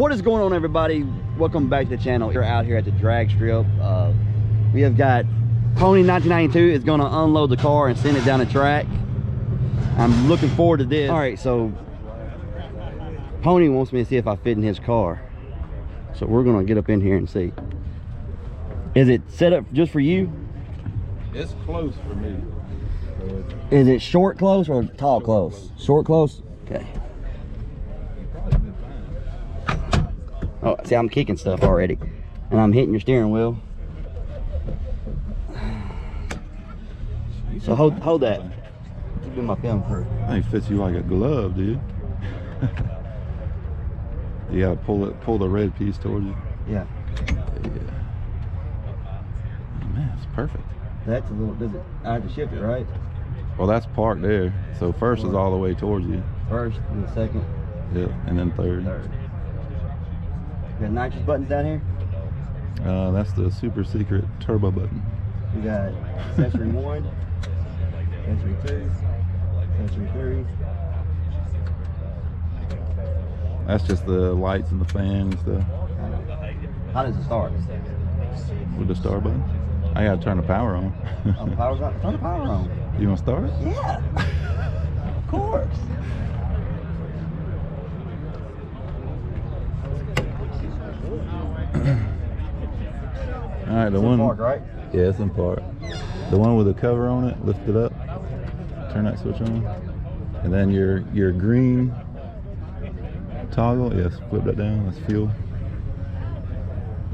What is going on, everybody? Welcome back to the channel. We're out here at the drag strip. We have got Ponie1992 is going to unload the car and send it down the track. I'm looking forward to this. All right, so Pony wants me to see if I fit in his car. So we're going to get up in here and see. Is it set up just for you? It's close for me. Is it short close or tall close? Short close? Okay. Oh, see, I'm kicking stuff already. And I'm hitting your steering wheel. So hold that. Keep in my film crew. I think it fits you like a glove, dude. You gotta pull the red piece towards you. Yeah. Yeah. Oh, man, it's perfect. That's a little, I have to shift it, right? Well, that's parked there. So first is all the way towards you. First and the second. Yep, and then third. We got nitrous buttons down here. That's the super secret turbo button. We got accessory 1, accessory 2, accessory 3. That's just the lights and the fan and stuff. How does it start? With the start button. I gotta turn the power on. Oh, the power's on. Turn the power on. You wanna start it? Yeah. Of course. All right, the it's one. In park, right? Yeah, it's in park. The one with the cover on it, lift it up, turn that switch on, and then your green toggle. Yes, flip that down. That's fuel.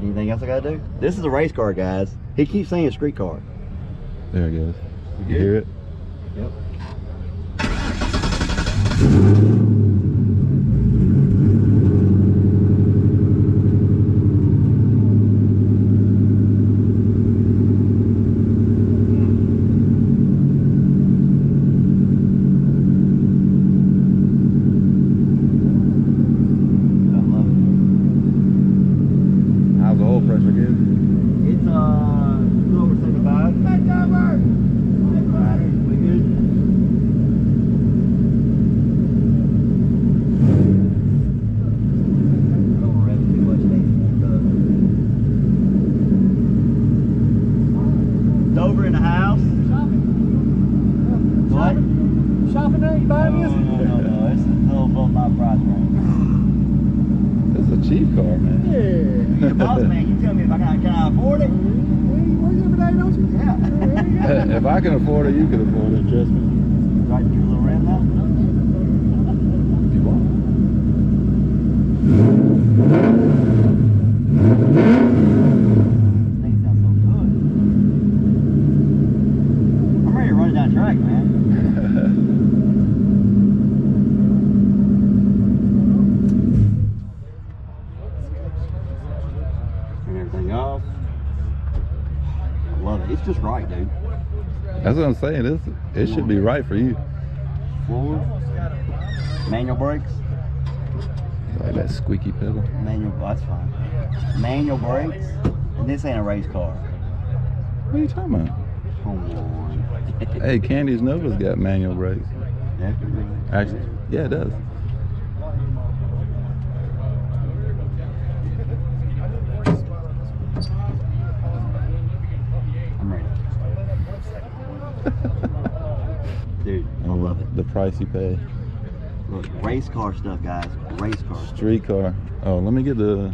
Anything else I gotta do? This is a race car, guys. He keeps saying a street car. There it goes. You hear it? Yep. Over in the house. What? Shopping now? You buying this? No. It's a little above my price range. It's a cheap car, man. Yeah. The boss man, you tell me if can I afford it? You work every day, don't you? Yeah. If I can afford it, you can afford it. Trust me. Right, give a little rim now. If you want. Down track, man. Turn everything off. I love it. It's just right, dude. That's what I'm saying. It should be right for you. Forward. Manual brakes. Like that squeaky pedal. Manual. That's fine. Manual brakes. And this ain't a race car. What are you talking about? Come on. Hey, Candy's Nova's got manual brakes. Yeah, Actually, yeah, it does. I'm ready. Dude, I love it. The price you pay. Look, race car stuff, guys. Race car. Street car. Oh, let me get the...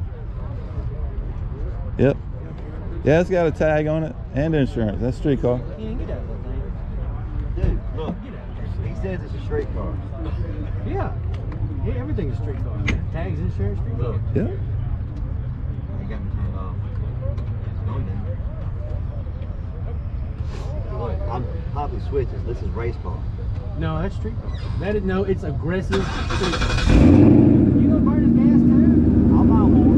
Yep. Yeah, it's got a tag on it and insurance. That's street car. Dude, look. He says it's a street car. Yeah. Yeah, everything's a street car. Tags, insurance, street car. Yeah. You got me turned off. No, I'm popping switches. This is race car. No, that's street car. That is it's aggressive street car. You gonna burn his gas too? I'm not one.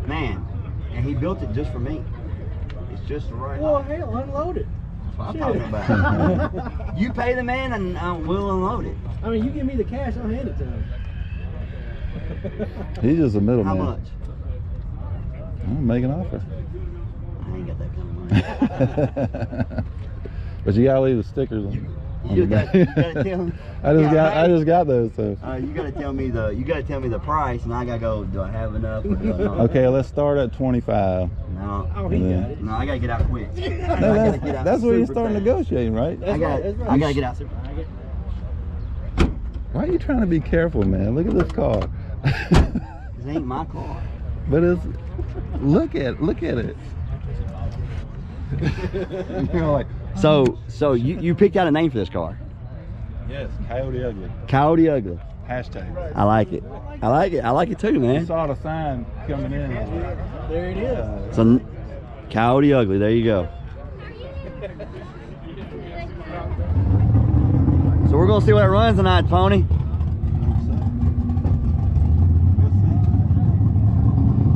Man, and he built it just for me. It's just the right. Well, hell, unload it. That's what I'm talking about. You pay the man and we'll unload it. I mean, you give me the cash, I'll hand it to him. He's just a middleman. How much? I'll make an offer. ain't got that kind of money. But you gotta leave the stickers on. You gotta tell me. I just got those. So. You gotta tell me the price, and I gotta go. Do I have enough? Or do I not? Okay, let's start at 25. No. Oh, he got it. No, I gotta get out quick. That's where you start negotiating, right? I gotta get out super. Why are you trying to be careful, man? Look at this car. This ain't my car. But it's look at it. You know, like, so you picked out a name for this car. Yes, Coyote Ugly. Coyote Ugly. Hashtag. I like it. I like it too, You man. saw the sign coming in. There it is. So Coyote Ugly, there you go. So we're gonna see what it runs tonight, Pony.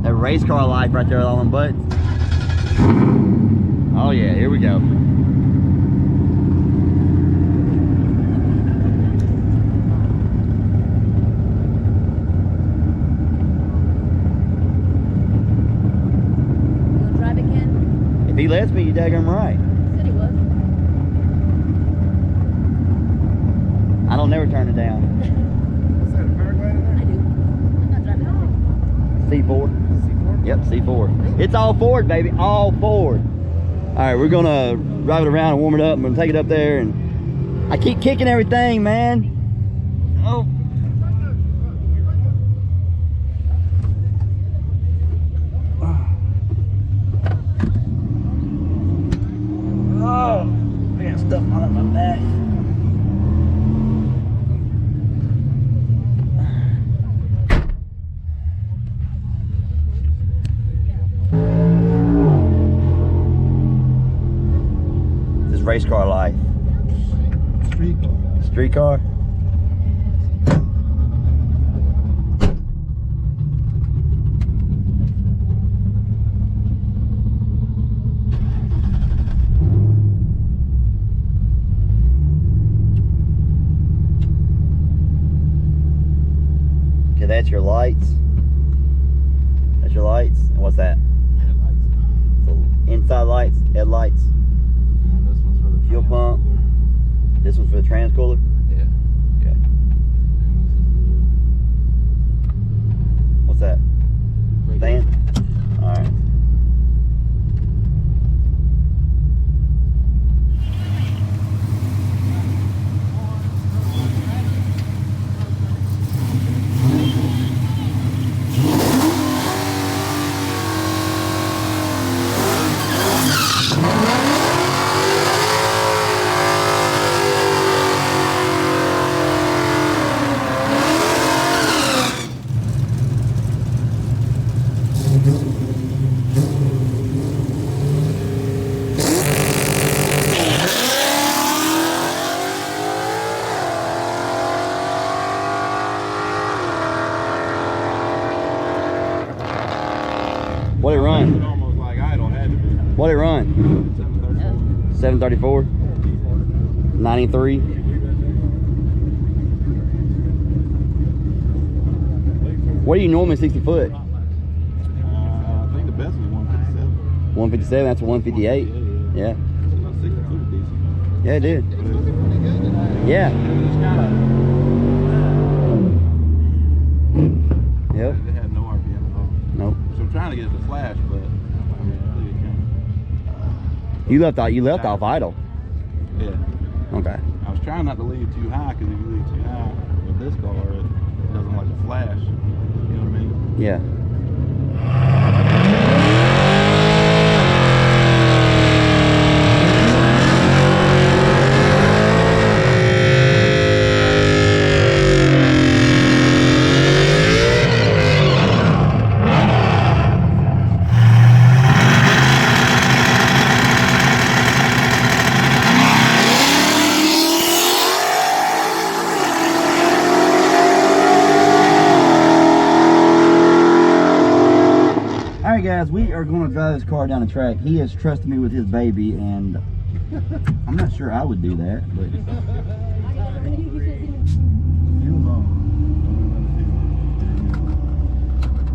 That race car life right there with all them buttons. Oh yeah, here we go. You gonna drive again? If he lets me, you daggum right. He said he was. I don't never turn it down. I do. I'm not driving nothing. C4. Yep, C4. It's all Ford, baby, all Ford. All right, we're gonna drive it around and warm it up. I'm gonna take it up there, and I keep kicking everything, man. Oh. Oh, I got stuff on my back. Race car life. Street car. Okay, that's your lights. That's your lights. And what's that? So inside lights, headlights. Fuel pump. This one's for the transcooler. Yeah. Okay. What's that? Fan? Alright. What it run? Almost like idle had to be. What it run? 734. 93. What do you normally 60 foot? I think the best was 157. 157. That's a 158. Yeah. About 60 foot is decent. Yeah, it did. But it was, Yeah. it's kind of. Yep. It had no RPM at all. Nope. So I'm trying to get it to flash, but I mean, I think it can. You left off idle. Yeah. Okay. I was trying not to leave too high because if you leave too high with this car, it doesn't like to flash. You know what I mean? Yeah. Guys, we are going to drive this car down the track. He has trusted me with his baby, and I'm not sure I would do that, but Fuel's on.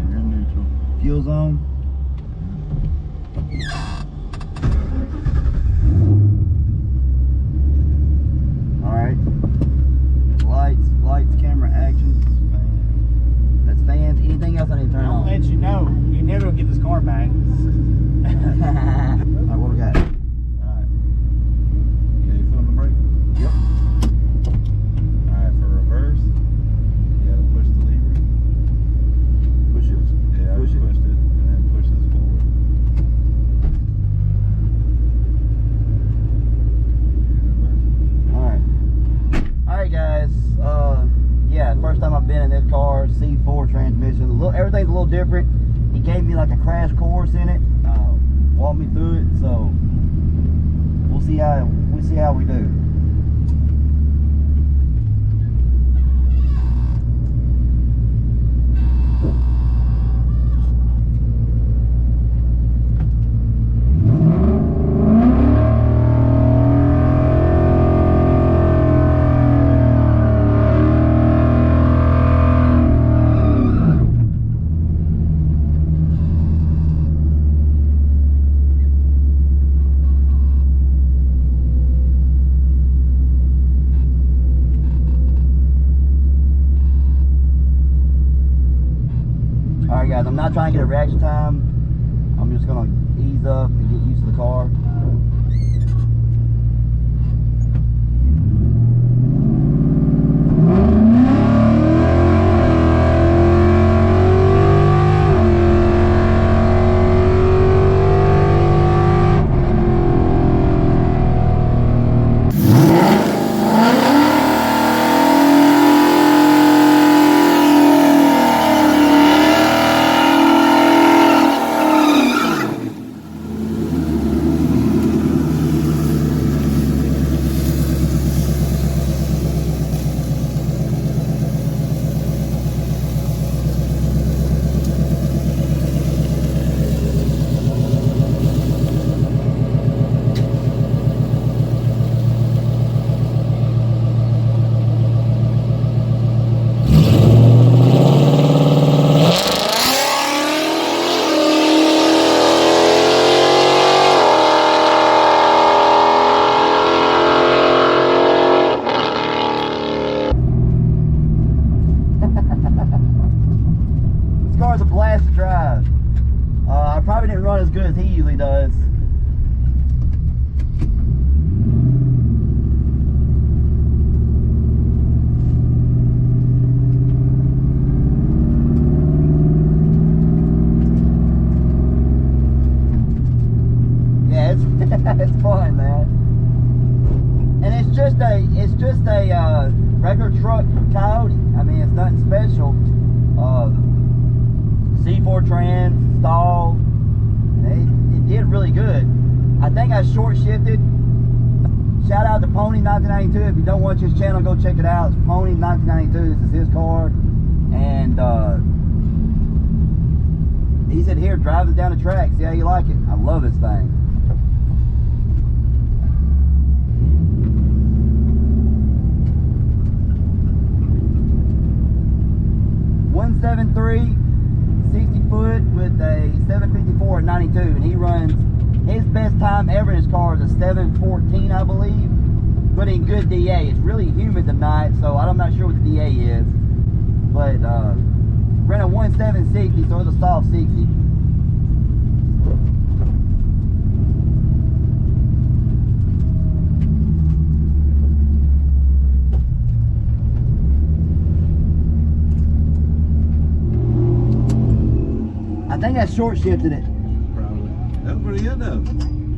You're in neutral. fuel's on. C4 transmission. Everything's a little different. He gave me like a crash course in it, walked me through it. So we'll see how we do. Alright guys, I'm not trying to get a reaction time. I'm just gonna ease up and get used to the car. Car's a blast to drive. I probably didn't run as good as he usually does. Yeah, it's fun, man. And it's just a regular truck Coyote. I mean, it's nothing special. C4 trans, stall, it did really good. I think I short shifted. Shout out to Ponie1992. If you don't watch his channel, go check it out. It's Ponie1992. This is his car. And he said, here, drive it down the track, see how you like it. I love this thing. .173 60 foot with a 754 at 92, and he runs his best time ever in his car is a 714, I believe, but in good DA. It's really humid tonight, so I'm not sure what the DA is, but ran a 1760, so it's a soft 60. I think I short shifted it. Probably. That's pretty good though.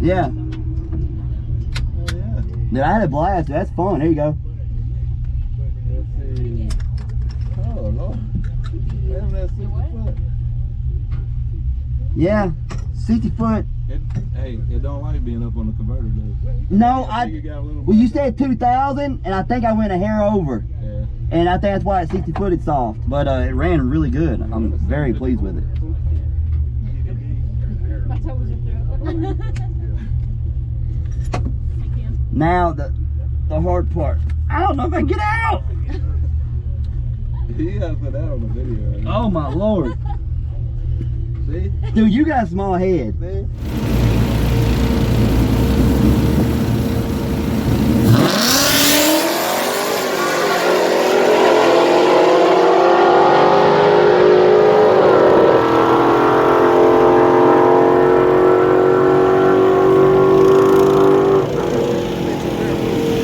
Yeah. Oh yeah. Dude, I had a blast. That's fun. Here you go. Let's see. Oh Lord. Damn, that's 60 foot. Yeah. 60 foot. It don't like being up on the converter though. No, well, you bump. said 2,000, and I think I went a hair over. Yeah. And I think that's why it's 60 foot it's soft. But it ran really good. I'm very pleased with it. Now the hard part. I don't know if I can get out. You gotta put that on the video. Right? Oh my Lord. See? Dude, you got a small head. See?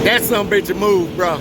That some bitch a move, bro.